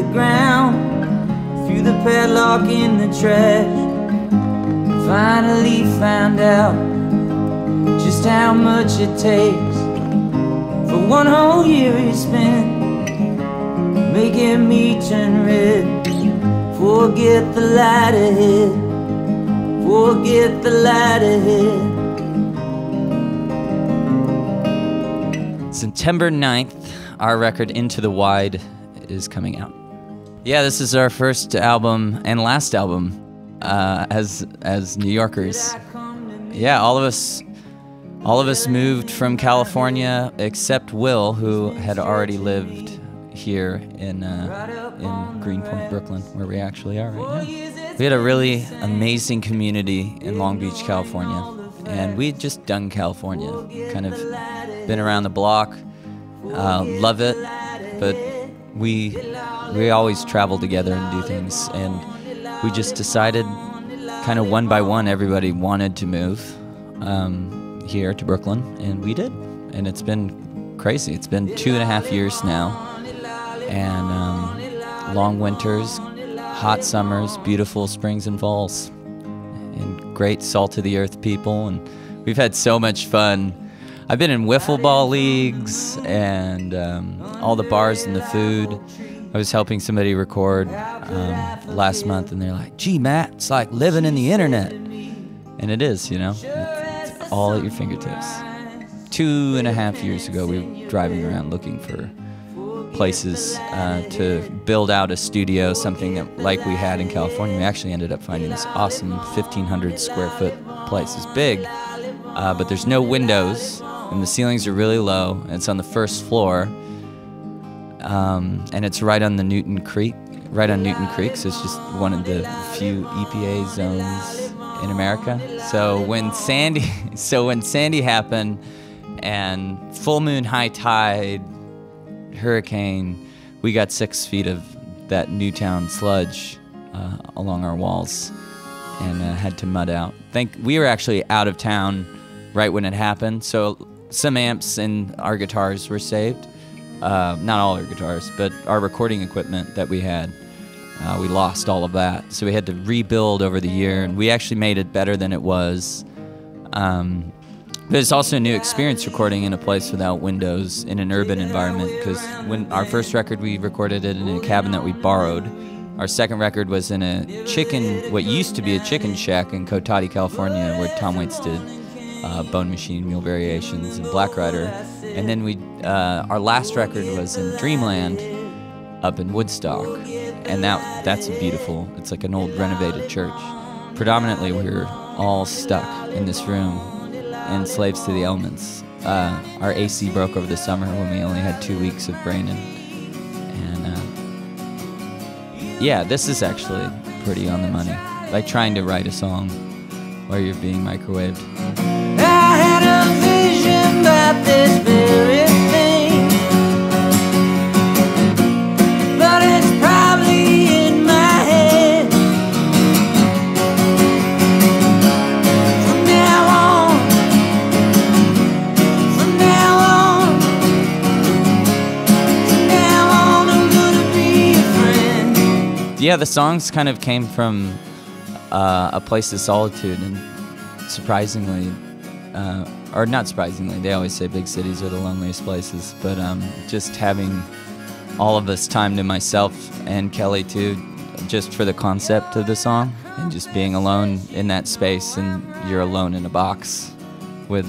the ground, threw the padlock in the trash. Finally found out just how much it takes for one whole year you spent making me turn red. Forget the light ahead, forget the light ahead. September 9th, our record Into the Wide is coming out. Yeah, this is our first album and last album as New Yorkers. Yeah, all of us moved from California except Will, who had already lived here in Greenpoint, Brooklyn, where we actually are right now. We had a really amazing community in Long Beach, California, and we had just done California, kind of been around the block, love it, but we always travel together and do things, and we just decided kind of one by one everybody wanted to move here to Brooklyn, and we did, and it's been crazy. It's been 2.5 years now, and long winters, hot summers, beautiful springs and falls, and great salt-to-the-earth people, and we've had so much fun. I've been in wiffle ball leagues and all the bars and the food. I was helping somebody record last month, and they're like, "Gee, Matt, it's like living in the internet." And it is, you know, it's all at your fingertips. 2.5 years ago, we were driving around looking for places to build out a studio, something that like we had in California. We actually ended up finding this awesome 1,500 square foot place. It's big, but there's no windows, and the ceilings are really low, and it's on the first floor, and it's right on Newton Creek, so it's just one of the few EPA zones in America. So when Sandy happened, and full moon, high tide, hurricane, we got 6 feet of that Newtown sludge along our walls, and had to mud out. We were actually out of town right when it happened, so some amps and our guitars were saved. Not all our guitars, but our recording equipment that we had, we lost all of that. So we had to rebuild over the year, and we actually made it better than it was. But it's also a new experience recording in a place without windows in an urban environment, because when our first record, we recorded it in a cabin that we borrowed. Our second record was in what used to be a chicken shack in Cotati, California, where Tom Waits did Bone Machine, Mule Variations, and Black Rider. And then our last record was in Dreamland up in Woodstock. And that's it's like an old renovated church. Predominantly, we were all stuck in this room, enslaved to the elements. Our AC broke over the summer when we only had 2 weeks of braining. And yeah, this is actually pretty on the money. Like trying to write a song while you're being microwaved. I had a vision about this very thing, but it's probably in my head. From now on, I'm gonna be a friend. Yeah, the songs kind of came from a place of solitude, and surprisingly, or not surprisingly, they always say big cities are the loneliest places, but just having all of this time to myself, and Kelly too, just for the concept of the song, and just being alone in that space, and you're alone in a box with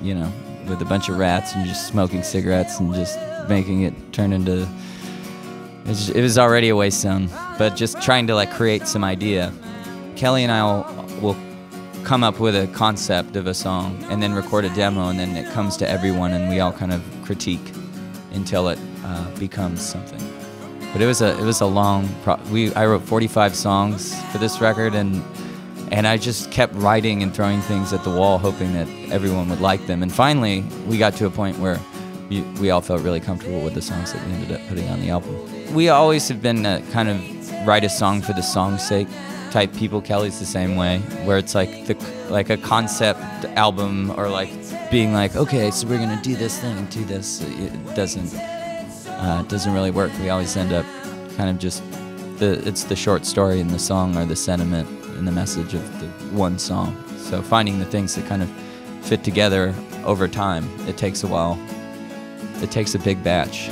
a bunch of rats, and just smoking cigarettes and just making it turn into, it was already a waste zone, but just trying to like create some idea. Kelly and I will come up with a concept of a song and then record a demo, and then it comes to everyone, and we all kind of critique until it becomes something. But it was a long I wrote 45 songs for this record, and I just kept writing and throwing things at the wall, hoping that everyone would like them. And finally, we got to a point where we all felt really comfortable with the songs that we ended up putting on the album. We always have been kind of write a song for the song's sake type people. Kelly's the same way, where it's like a concept album, or like being like, okay, so we're gonna do this thing, do this. It doesn't really work. We always end up kind of just it's the short story in the song, or the sentiment and the message of the one song. So finding the things that kind of fit together over time, it takes a while. It takes a big batch.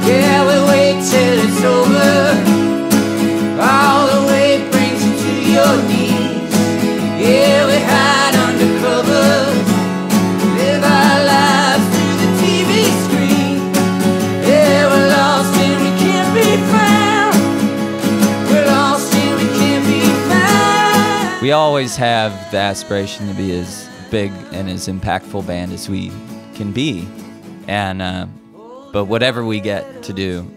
Yeah, we wait till it's over. All the weight brings you to your knees. Yeah, we hide under covers, live our lives through the TV screen. Yeah, we're lost and we can't be found. We're lost and we can't be found. We always have the aspiration to be as big and as impactful band as we can be, and but whatever we get to do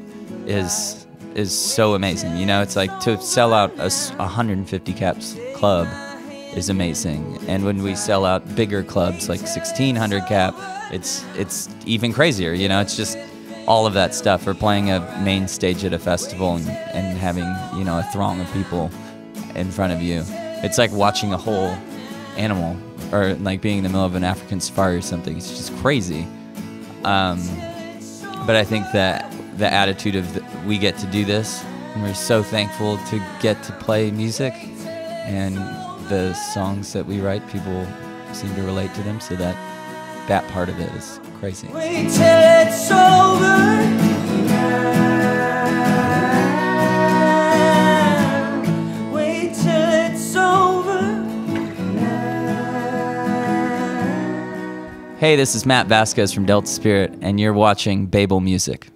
is so amazing. You know, it's like to sell out a 150 caps club is amazing, and when we sell out bigger clubs like 1600 cap, it's even crazier. You know, it's just all of that stuff. Or playing a main stage at a festival and having, you know, a throng of people in front of you. It's like watching a whole animal, or like being in the middle of an African safari or something. It's just crazy. But I think that the attitude of we get to do this, and we're so thankful to get to play music, and the songs that we write, people seem to relate to them, so that part of it is crazy. Wait till it's over. Wait till it's over. Hey, this is Matt Vasquez from Delta Spirit, and you're watching Baeblemusic.